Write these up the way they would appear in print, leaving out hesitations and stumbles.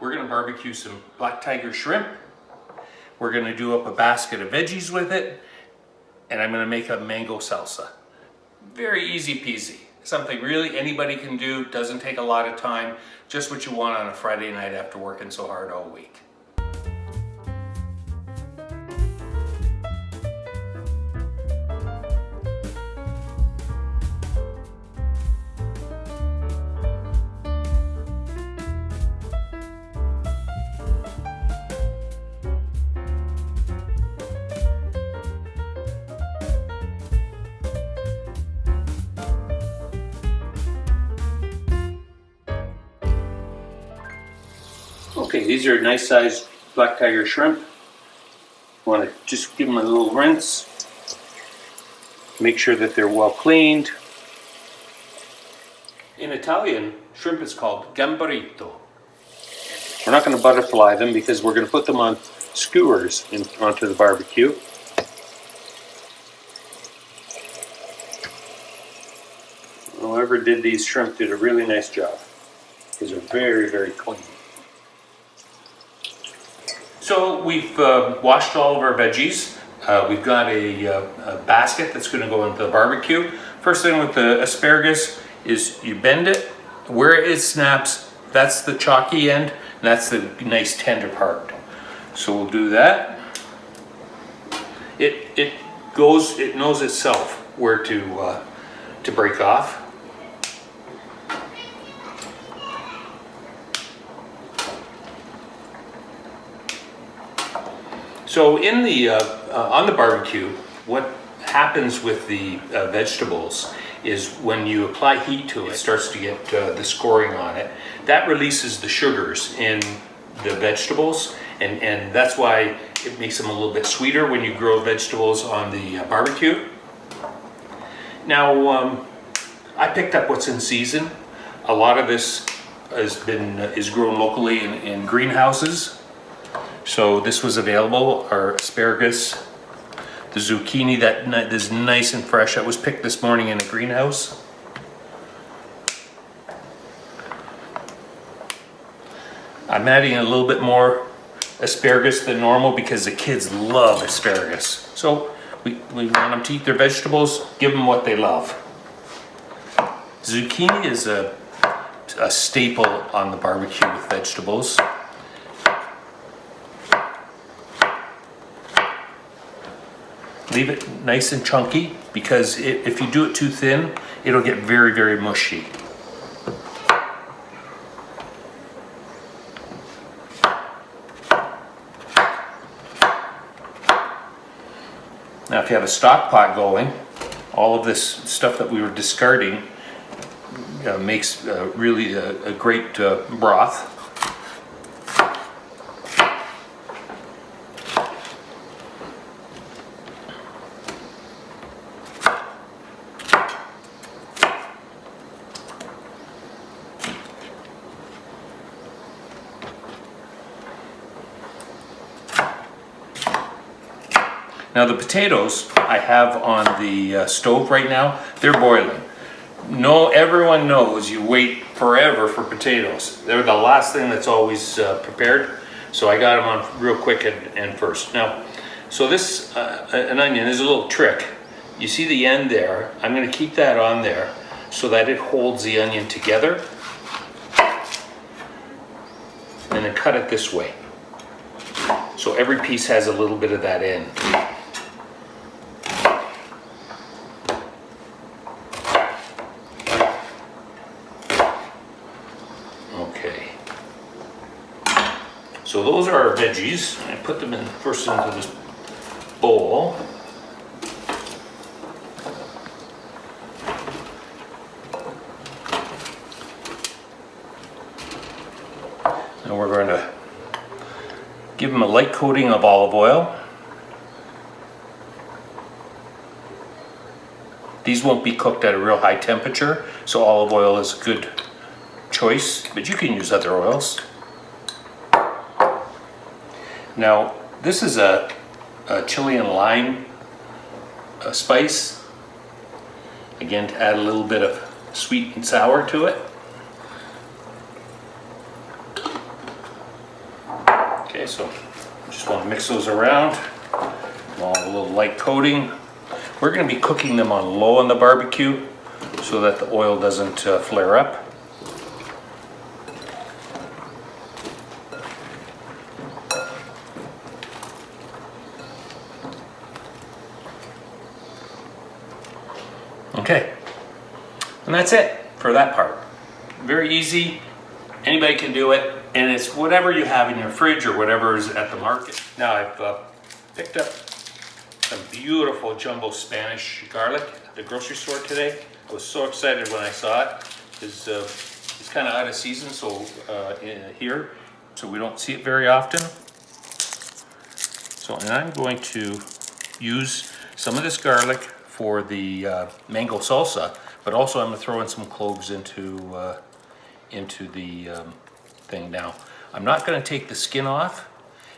We're gonna barbecue some black tiger shrimp. We're gonna do up a basket of veggies with it, and I'm gonna make a mango salsa. Very easy peasy. Something really anybody can do, doesn't take a lot of time, just what you want on a Friday night after working so hard all week. Okay, these are nice sized black tiger shrimp. Want to just give them a little rinse. Make sure that they're well cleaned. In Italian, shrimp is called gambarito. We're not going to butterfly them because we're going to put them on skewers onto the barbecue. Whoever did these shrimp did a really nice job. These are very, very clean. So we've washed all of our veggies. We've got a basket that's going to go into the barbecue. First thing with the asparagus is you bend it. Where it snaps, that's the chalky end, and that's the nice tender part. So we'll do that. It knows itself where to break off. So in the on the barbecue, what happens with the vegetables is when you apply heat to it, it starts to get the scoring on it. That releases the sugars in the vegetables, and that's why it makes them a little bit sweeter when you grow vegetables on the barbecue. Now, I picked up what's in season. A lot of this is grown locally in greenhouses. So this was available, our asparagus, the zucchini that is nice and fresh. That was picked this morning in a greenhouse. I'm adding a little bit more asparagus than normal because the kids love asparagus. So we want them to eat their vegetables, give them what they love. Zucchini is a staple on the barbecue with vegetables. Leave it nice and chunky because if you do it too thin, it'll get very, very mushy. Now if you have a stock pot going, all of this stuff that we were discarding makes really a great broth. Now the potatoes I have on the stove right now, they're boiling. Everyone knows you wait forever for potatoes. They're the last thing that's always prepared. So I got them on real quick and first. Now, so this, an onion is a little trick. You see the end there, I'm gonna keep that on there so that it holds the onion together. And then cut it this way. So every piece has a little bit of that end. So those are our veggies. I put them first into this bowl. Now we're going to give them a light coating of olive oil. These won't be cooked at a real high temperature, so olive oil is a good choice, but you can use other oils. Now, this is a chili and lime spice. Again, to add a little bit of sweet and sour to it. Okay, so just want to mix those around. Want a little light coating. We're going to be cooking them on low on the barbecue so that the oil doesn't flare up. Okay, and that's it for that part. Very easy, anybody can do it, and it's whatever you have in your fridge or whatever is at the market. Now I've picked up some beautiful jumbo Spanish garlic at the grocery store today. I was so excited when I saw it. It's kind of out of season here, so we don't see it very often. So, and I'm going to use some of this garlic for the mango salsa, but also I'm going to throw in some cloves into the thing. Now, I'm not going to take the skin off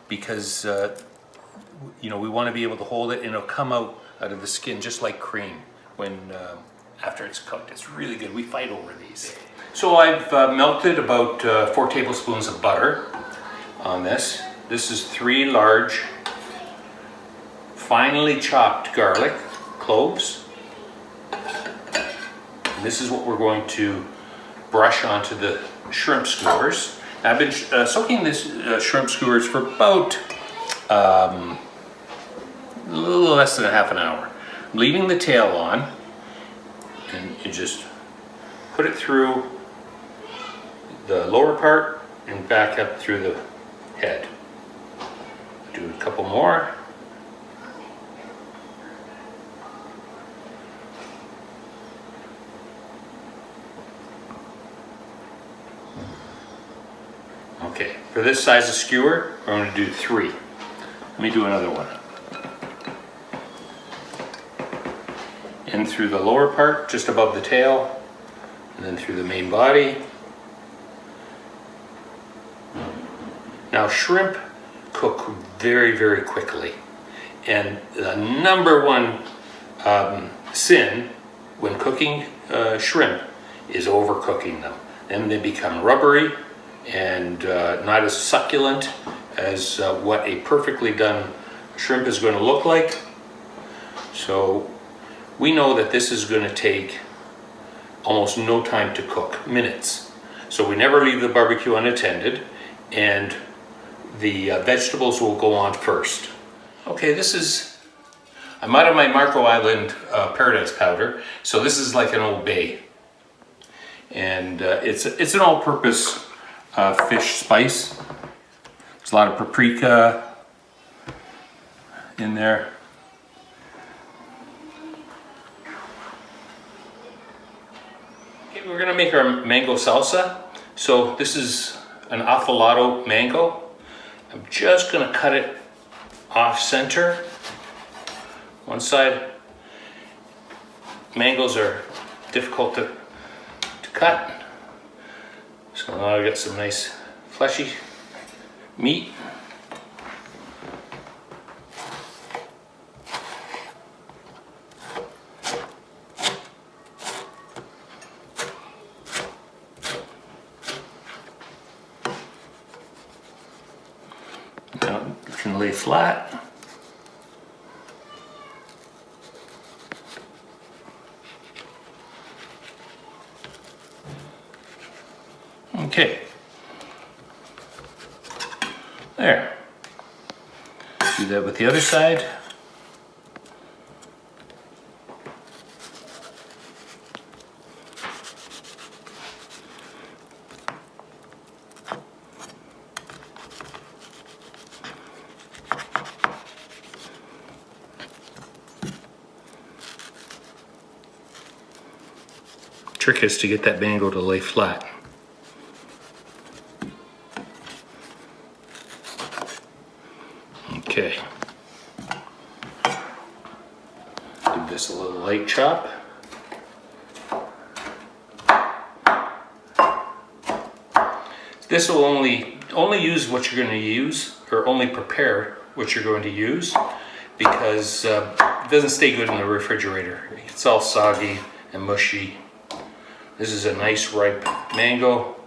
because you know, we want to be able to hold it and it'll come out of the skin just like cream when after it's cooked. It's really good. We fight over these. So I've melted about 4 tablespoons of butter on this. This is 3 large finely chopped garlic cloves. And this is what we're going to brush onto the shrimp skewers. I've been soaking this shrimp skewers for about a little less than half an hour. I'm leaving the tail on, and you just put it through the lower part and back up through the head. Do a couple more. Okay, for this size of skewer, we're going to do 3. Let me do another one. In through the lower part, just above the tail, and then through the main body. Now, shrimp cook very, very quickly. And the number one sin when cooking shrimp is overcooking them. Then they become rubbery and not as succulent as what a perfectly done shrimp is going to look like. So we know that this is going to take almost no time to cook, minutes. So we never leave the barbecue unattended, and the vegetables will go on first. Okay, I'm out of my Marco Island Paradise powder, so this is like an Old Bay. And it's an all-purpose fish spice. There's a lot of paprika in there. Okay, we're gonna make our mango salsa. So this is an afilado mango. I'm just gonna cut it off center. One side. Mangoes are difficult to cut. So now I've got some nice fleshy meat. Now you can lay flat. Okay, there. Do that with the other side. Trick is to get that mango to lay flat. Okay, give this a little light chop. This will only use what you're going to use, or only prepare what you're going to use, because it doesn't stay good in the refrigerator. It's all soggy and mushy. This is a nice ripe mango.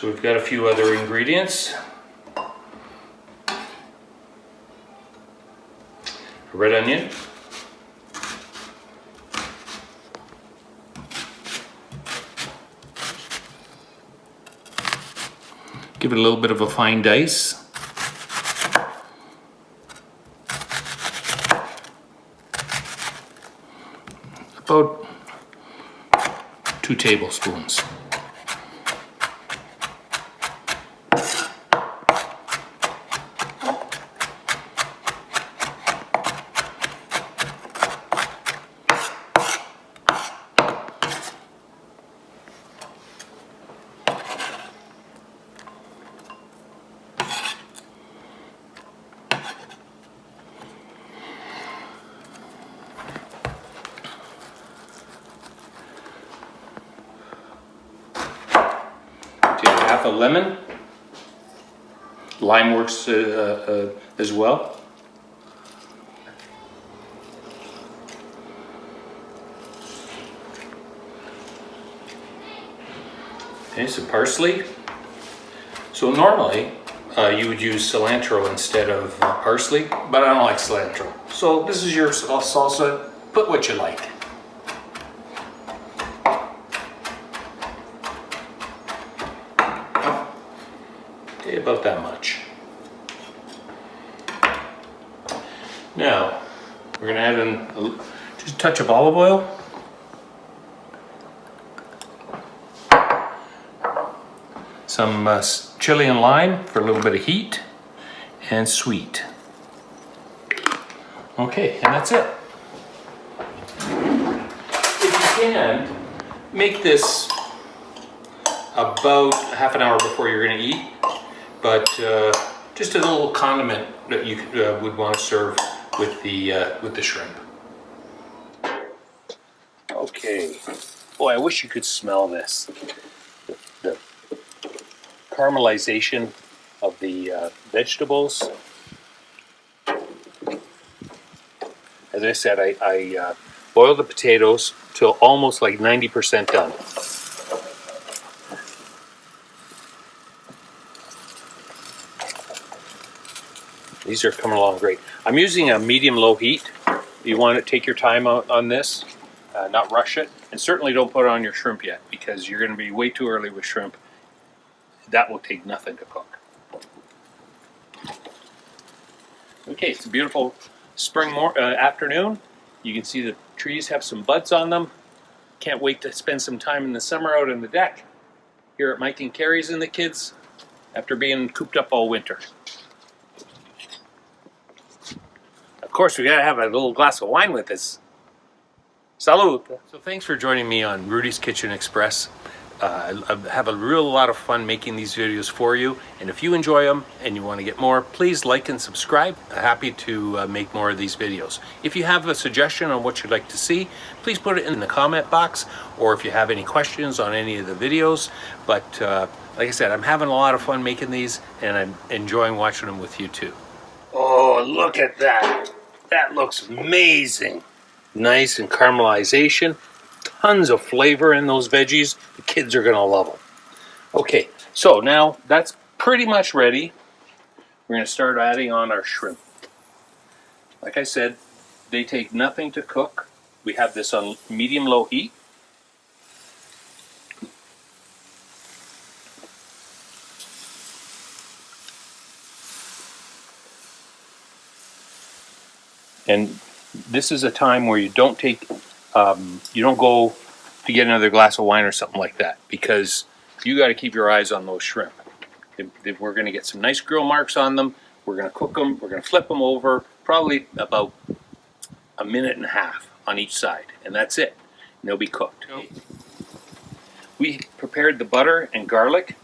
So we've got a few other ingredients. Red onion. Give it a little bit of a fine dice. About 2 tablespoons. Half a lemon. Lime works as well. Okay, some parsley. So normally you would use cilantro instead of parsley, but I don't like cilantro. So this is your salsa. Put what you like. Okay, about that much. Now we're going to add in just a touch of olive oil. Some chili and lime for a little bit of heat and sweet. Okay, and that's it. If you can, make this about half an hour before you're going to eat, but just a little condiment that you would want to serve with the shrimp. Okay, boy, I wish you could smell this. The caramelization of the vegetables. As I said, I boil the potatoes till almost like 90% done. These are coming along great. I'm using a medium-low heat. You want to take your time on this, not rush it, and certainly don't put it on your shrimp yet because you're going to be way too early with shrimp. That will take nothing to cook. Okay, it's a beautiful spring afternoon. You can see the trees have some buds on them. Can't wait to spend some time in the summer out on the deck here at Mike and Carrie's and the kids after being cooped up all winter. Of course, we gotta have a little glass of wine with us. Salud! So thanks for joining me on Rudy's Kitchen Express. I have a lot of fun making these videos for you, and if you enjoy them and you want to get more, please like and subscribe. I'm happy to make more of these videos. If you have a suggestion on what you'd like to see, please put it in the comment box, or if you have any questions on any of the videos. But like I said, I'm having a lot of fun making these, and I'm enjoying watching them with you too. Oh, look at that! That looks amazing! Nice and caramelization. Tons of flavor in those veggies. The kids are gonna love them. Okay, so now that's pretty much ready. We're gonna start adding on our shrimp. Like I said, they take nothing to cook. We have this on medium-low heat. And this is a time where you don't take, you don't go to get another glass of wine or something like that, because you got to keep your eyes on those shrimp. We're going to get some nice grill marks on them. We're going to cook them. We're going to flip them over, probably about a minute and a half on each side, and that's it. And they'll be cooked. We prepared the butter and garlic.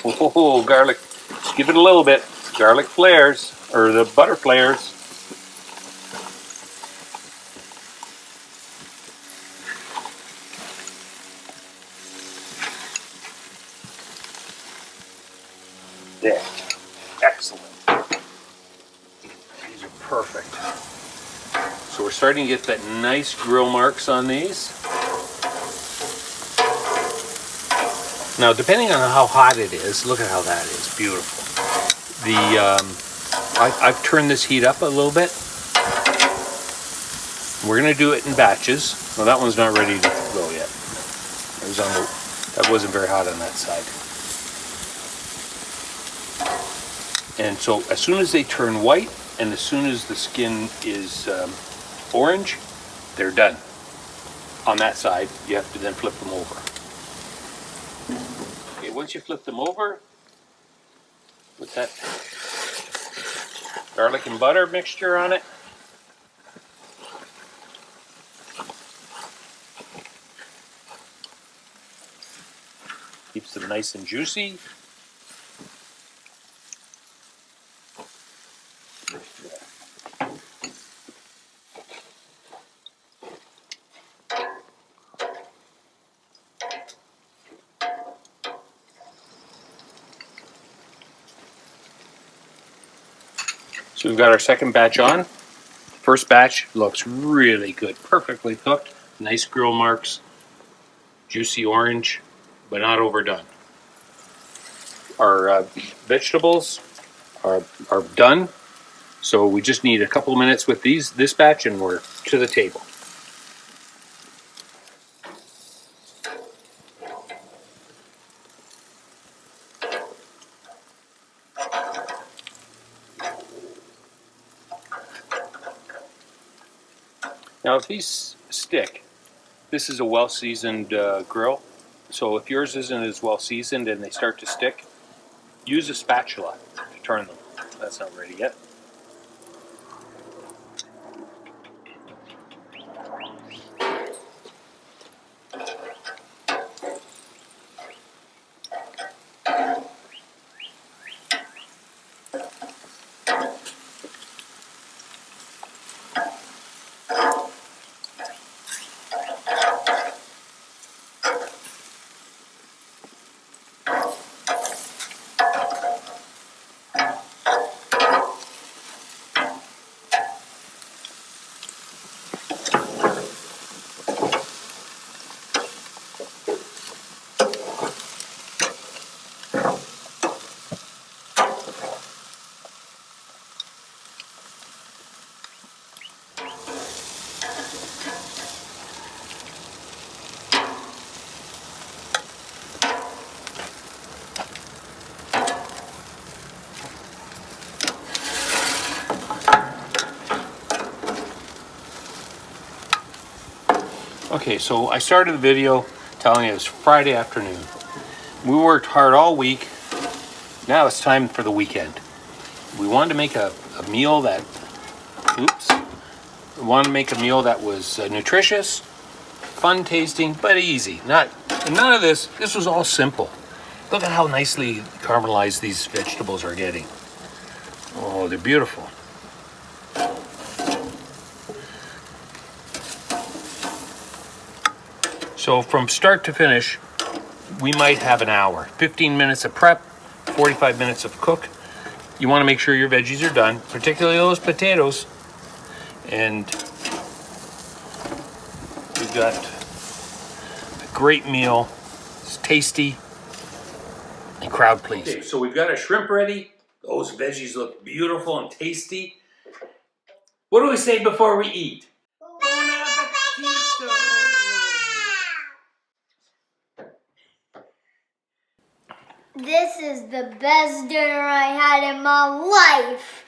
Oh, garlic! Give it a little bit. Garlic flares, or the butter flares. There. Excellent. These are perfect. So we're starting to get that nice grill marks on these. Now, depending on how hot it is, look at how that is beautiful. I've turned this heat up a little bit. We're gonna do it in batches. Well, that one's not ready to go yet. That wasn't very hot on that side. And so as soon as they turn white and as soon as the skin is orange, they're done. On that side, you have to then flip them over. Okay, once you flip them over, put that garlic and butter mixture on it. Keeps them nice and juicy. So we've got our second batch on. First batch looks really good, perfectly cooked. Nice grill marks, juicy orange, but not overdone. Our vegetables are done, so we just need a couple of minutes with this batch and we're to the table. Now if these stick, this is a well-seasoned grill, so if yours isn't as well-seasoned and they start to stick, use a spatula to turn them. That's not ready yet. Okay, so I started the video telling you it was Friday afternoon. We worked hard all week. Now it's time for the weekend. We wanted to make a meal that, we wanted to make a meal that was nutritious, fun tasting, but easy. None of this was all simple. Look at how nicely caramelized these vegetables are getting. Oh, they're beautiful. So from start to finish, we might have an hour. 15 minutes of prep, 45 minutes of cook. You want to make sure your veggies are done, particularly those potatoes. And we've got a great meal. It's tasty and crowd pleasing. Okay, so we've got our shrimp ready. Those veggies look beautiful and tasty. What do we say before we eat? This is the best dinner I had in my life.